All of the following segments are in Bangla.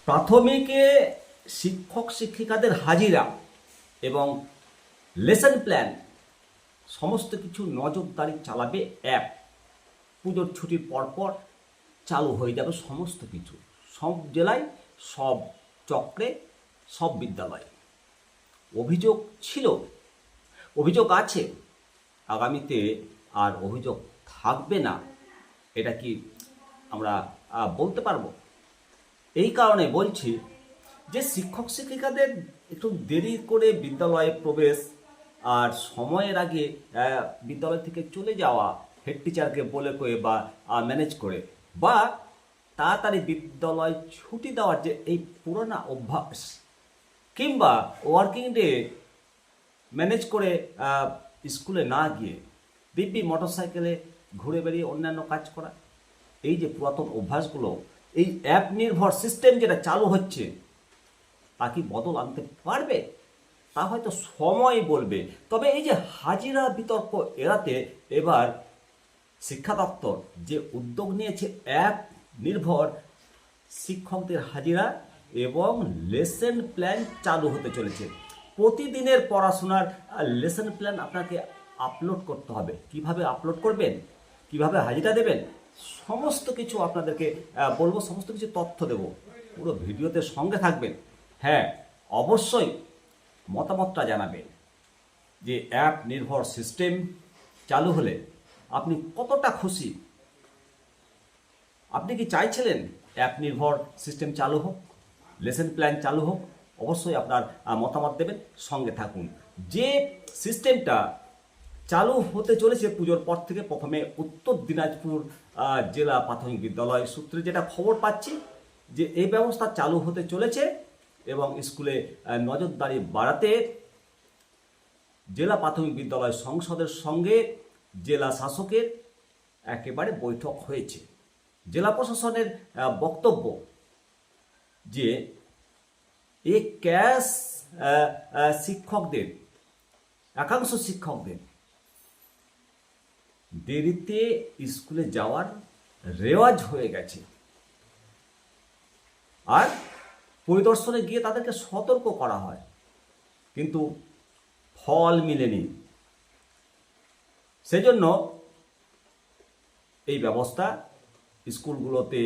প্রাথমিকে শিক্ষক শিক্ষিকাদের হাজিরা এবং লেসন প্ল্যান সমস্ত কিছু নজরদারি চালাবে অ্যাপ। পুজোর ছুটির পরপর চালু হয়ে যাবে সমস্ত কিছু, সব জেলায়, সব চক্রে, সব বিদ্যালয়ে। অভিযোগ ছিল, অভিযোগ আছে, আগামীতে আর অভিযোগ থাকবে না, এটা কি আমরা বলতে পারবো? এই কারণে বলছি যে শিক্ষক শিক্ষিকাদের একটু দেরি করে বিদ্যালয়ে প্রবেশ আর সময়ের আগে বিদ্যালয় থেকে চলে যাওয়া, হেড টিচারকে বলে কয়ে বা ম্যানেজ করে, বা তাড়াতাড়ি বিদ্যালয় ছুটি দেওয়ার যে এই পুরোনো অভ্যাস, কিংবা ওয়ার্কিং ডে ম্যানেজ করে স্কুলে না গিয়ে দিব্যি মোটরসাইকেলে ঘুরে বেরিয়ে অন্যান্য কাজ করা, এই যে পুরাতন অভ্যাসগুলো, এই অ্যাপ নির্ভর সিস্টেম যেটা চালু হচ্ছে, তা কি বদল আনতে পারবে? তা হয়তো সময় বলবে। তবে এই যে হাজিরা বিতর্ক এড়াতে এবার শিক্ষা দপ্তর যে উদ্যোগ নিয়েছে, অ্যাপ নির্ভর শিক্ষকদের হাজিরা এবং লেসন প্ল্যান চালু হতে চলেছে। প্রতিদিনের পড়াশোনার লেসন প্ল্যান আপনাকে আপলোড করতে হবে। কিভাবে আপলোড করবেন, কিভাবে হাজিরা দেবেন, সমস্ত কিছু আপনাদেরকে বলবো, সমস্ত কিছু তথ্য দেব। পুরো ভিডিওতে সঙ্গে থাকবেন। হ্যাঁ, অবশ্যই মতামতটা জানাবেন যে অ্যাপ নির্ভর সিস্টেম চালু হলে আপনি কতটা খুশি। আপনি কি চাইছিলেন অ্যাপ নির্ভর সিস্টেম চালু হোক, লেসন প্ল্যান চালু হোক? অবশ্যই আপনার মতামত দেবেন, সঙ্গে থাকুন। যে সিস্টেমটা চালু হতে চলেছে পুজোর পর থেকে, প্রথমে উত্তর দিনাজপুর জেলা প্রাথমিক বিদ্যালয় সূত্রে যেটা খবর পাচ্ছি, যে এই ব্যবস্থা চালু হতে চলেছে এবং স্কুলে নজরদারি বাড়াতে জেলা প্রাথমিক বিদ্যালয় সংসদের সঙ্গে জেলা শাসকের একেবারে বৈঠক হয়েছে। জেলা প্রশাসনের বক্তব্য যে এই ক্যাশ শিক্ষকদের, একাংশ শিক্ষকদের দেরিতে স্কুলে যাওয়ার রেওয়াজ হয়ে গেছে, আর পরিদর্শনে গিয়ে তাদেরকে সতর্ক করা হয়, কিন্তু ফল মিলেনি। সেজন্য এই ব্যবস্থা স্কুলগুলোতে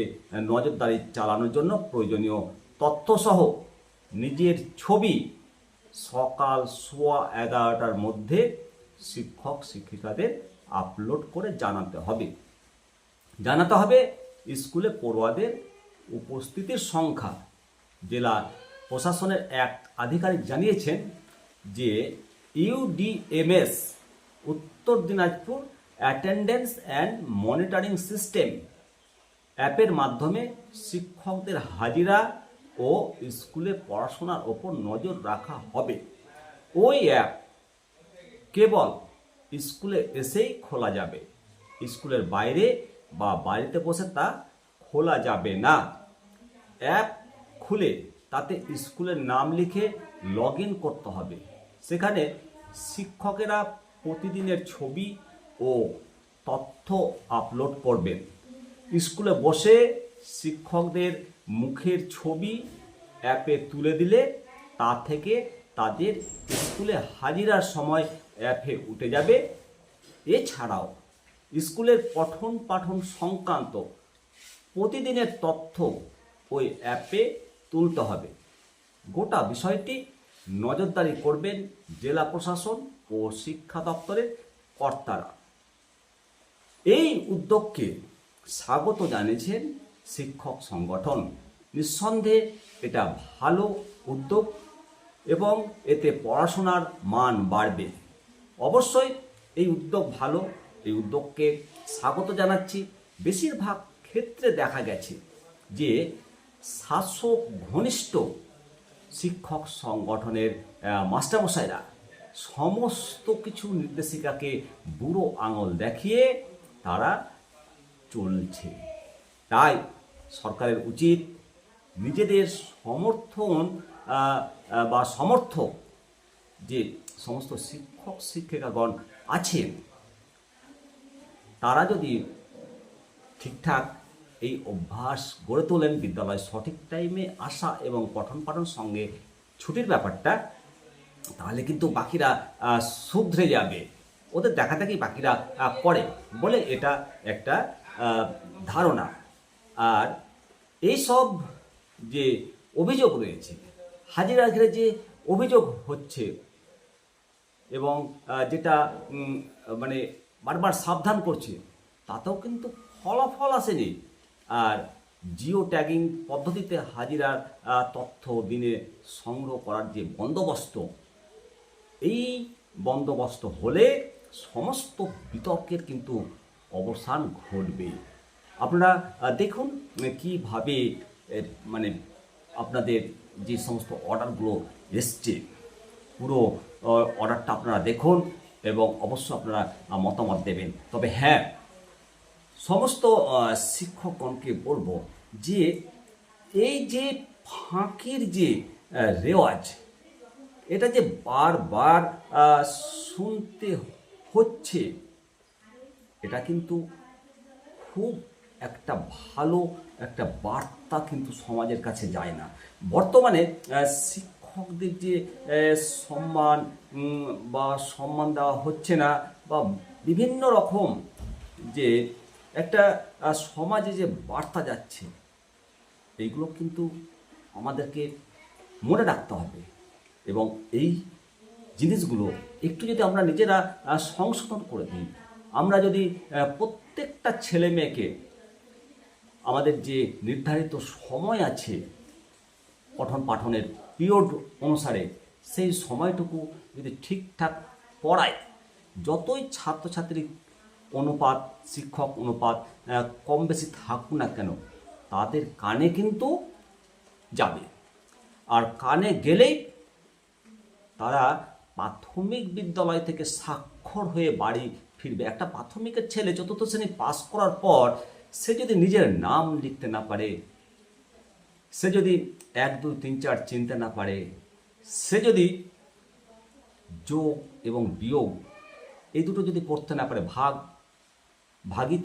নজরদারি চালানোর জন্য প্রয়োজনীয় তথ্যসহ নিজের ছবি সকাল 11:15টার মধ্যে শিক্ষক শিক্ষিকাদের আপলোড করে জানাতে হবে স্কুলে পড়ুয়াদের উপস্থিতির সংখ্যা। জেলা প্রশাসনের এক আধিকারিক জানিয়েছেন যে ইউডিএমএস উত্তর Dinajpur attendance and monitoring system অ্যাপের মাধ্যমে শিক্ষকদের হাজিরা ও স্কুলে পড়াশোনার ওপর নজর রাখা হবে। ওই অ্যাপ কেবল স্কুলে এসেই খোলা যাবে, স্কুলের বাইরে বা বাড়িতে বসে তা খোলা যাবে না। অ্যাপ খুলে তাতে স্কুলের নাম লিখে লগ ইন করতে হবে। সেখানে শিক্ষকেরা প্রতিদিনের ছবি ও তথ্য আপলোড করবেন। স্কুলে বসে শিক্ষকদের মুখের ছবি অ্যাপে তুলে দিলে তা থেকে তাদের স্কুলে হাজিরার সময় অ্যাপে উঠে যাবে। এছাড়াও স্কুলের পঠন পাঠন সংক্রান্ত প্রতিদিনের তথ্য ওই অ্যাপে তুলতে হবে। গোটা বিষয়টি নজরদারি করবেন জেলা প্রশাসন ও শিক্ষা দপ্তরের কর্তারা। এই উদ্যোগকে স্বাগত জানিয়েছেন শিক্ষক সংগঠন। নিঃসন্দেহে এটা ভালো উদ্যোগ এবং এতে পড়াশোনার মান বাড়বে। অবশ্যই এই উদ্যোগ ভালো, এই উদ্যোগকে স্বাগত জানাচ্ছি। বেশিরভাগ ক্ষেত্রে দেখা গেছে যে শাসক ঘনিষ্ঠ শিক্ষক সংগঠনের মাস্টারমশাইরা সমস্ত কিছু নির্দেশিকাকে বুড়ো আঙুল দেখিয়ে তারা চলছে। তাই সরকারের উচিত নিজেদের সমর্থন বা সমর্থক যে সমস্ত শিক্ষক শিক্ষিকাগণ আছেন, তারা যদি ঠিকঠাক এই অভ্যাস গড়ে তোলেন বিদ্যালয়ে সঠিক টাইমে আসা এবং পঠন পাঠন সঙ্গে ছুটির ব্যাপারটা, তাহলে কিন্তু বাকিরা শুধরে যাবে। ওদের দেখা দেখি বাকিরা করে বলে এটা একটা ধারণা। আর এইসব যে অভিযোগ রয়েছে, হাজিরা ঘিরে যে অভিযোগ হচ্ছে এবং যেটা মানে বারবার সাবধান করছে, তাতেও কিন্তু ফলাফল আসেনি। আর জিও ট্যাগিং পদ্ধতিতে হাজিরার তথ্য দিনে সংগ্রহ করার যে বন্দোবস্ত, এই বন্দোবস্ত হলে সমস্ত বিতর্কের কিন্তু অবসান ঘটবে। আপনারা দেখুন কিভাবে মানে আপনাদের যে সমস্ত অর্ডারগুলো এসছে, পুরো অর্ডারটা আপনারা দেখুন এবং অবশ্যই আপনারা মতামত দেবেন। তবে হ্যাঁ, সমস্ত শিক্ষকগণকে বলবো যে এই যে ফাঁকির যে রেওয়াজ, এটা যে বারবার শুনতে হচ্ছে, এটা কিন্তু খুব একটা ভালো একটা বার্তা কিন্তু সমাজের কাছে যায় না। বর্তমানে শিক্ষকদের যে সম্মান বা সম্মান দেওয়া হচ্ছে না, বা বিভিন্ন রকম যে একটা সমাজে যে বার্তা যাচ্ছে, এইগুলো কিন্তু আমাদেরকে মনে রাখতে হবে। এবং এই জিনিসগুলো একটু যদি আমরা নিজেরা সংশোধন করে দিই, আমরা যদি প্রত্যেকটা ছেলে মেয়েকে আমাদের যে নির্ধারিত সময় আছে পঠন পাঠনের পিরিয়ড অনুসারে, সেই সময়টুকু যদি ঠিকঠাক পড়ায়, যতই ছাত্রছাত্রীর অনুপাত, শিক্ষক অনুপাত কম বেশি থাকুক না কেন, তাদের কানে কিন্তু যাবে। আর কানে গেলেই তারা প্রাথমিক বিদ্যালয় থেকে স্বাক্ষর হয়ে বাড়ি ফিরবে। একটা প্রাথমিকের ছেলে চতুর্থ শ্রেণী পাস করার পর সে যদি নিজের নাম লিখতে না পারে, সে যদি 1 2 3 4 চিনতে না পারে, সে যদি যোগ এবং বিয়োগ এই দুটো যদি পড়তে না পারে, ভাগই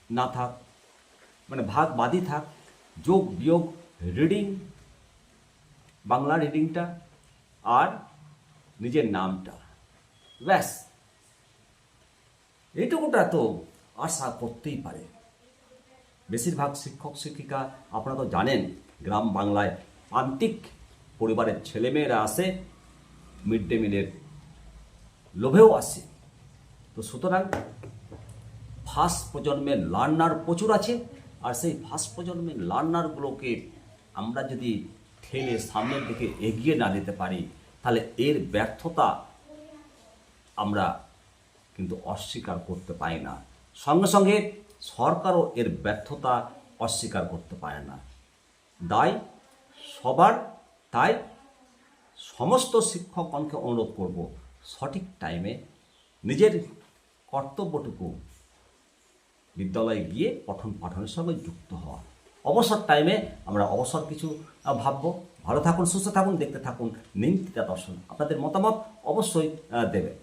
না থাক, মানে ভাগ বাদই থাক, যোগ বিয়োগ রিডিং, বাংলা রিডিংটা আর নিজের নামটা, ব্যাস এইটুকুটা তো আশা করতেই পারে। বেশিরভাগ শিক্ষক শিক্ষিকা আপনারা তো জানেন, গ্রাম বাংলায় প্রান্তিক পরিবারের ছেলেমেয়েরা আসে, মিড ডে মিলের লোভেও আসে। তো সুতরাং ফার্স্ট প্রজন্মের লার্নার প্রচুর আছে, আর সেই ফার্স্ট প্রজন্মের লার্নারগুলোকে আমরা যদি ঠেলে সামনের দিকে এগিয়ে না যেতে পারি, তাহলে এর ব্যর্থতা আমরা কিন্তু অস্বীকার করতে পারি না। সঙ্গে সঙ্গে সরকারও এর ব্যর্থতা অস্বীকার করতে পারে না। দায় সবার। তাই সমস্ত শিক্ষকগণকে অনুরোধ করব, সঠিক টাইমে নিজের কর্তব্যটুকু বিদ্যালয়ে গিয়ে পঠন পাঠনের সঙ্গে যুক্ত হওয়া। অবসর টাইমে আমরা অবসর কিছু ভাববো। ভালো থাকুন, সুস্থ থাকুন, দেখতে থাকুন নিমতিতা দর্শন। আপনাদের মতামত অবশ্যই দেবেন।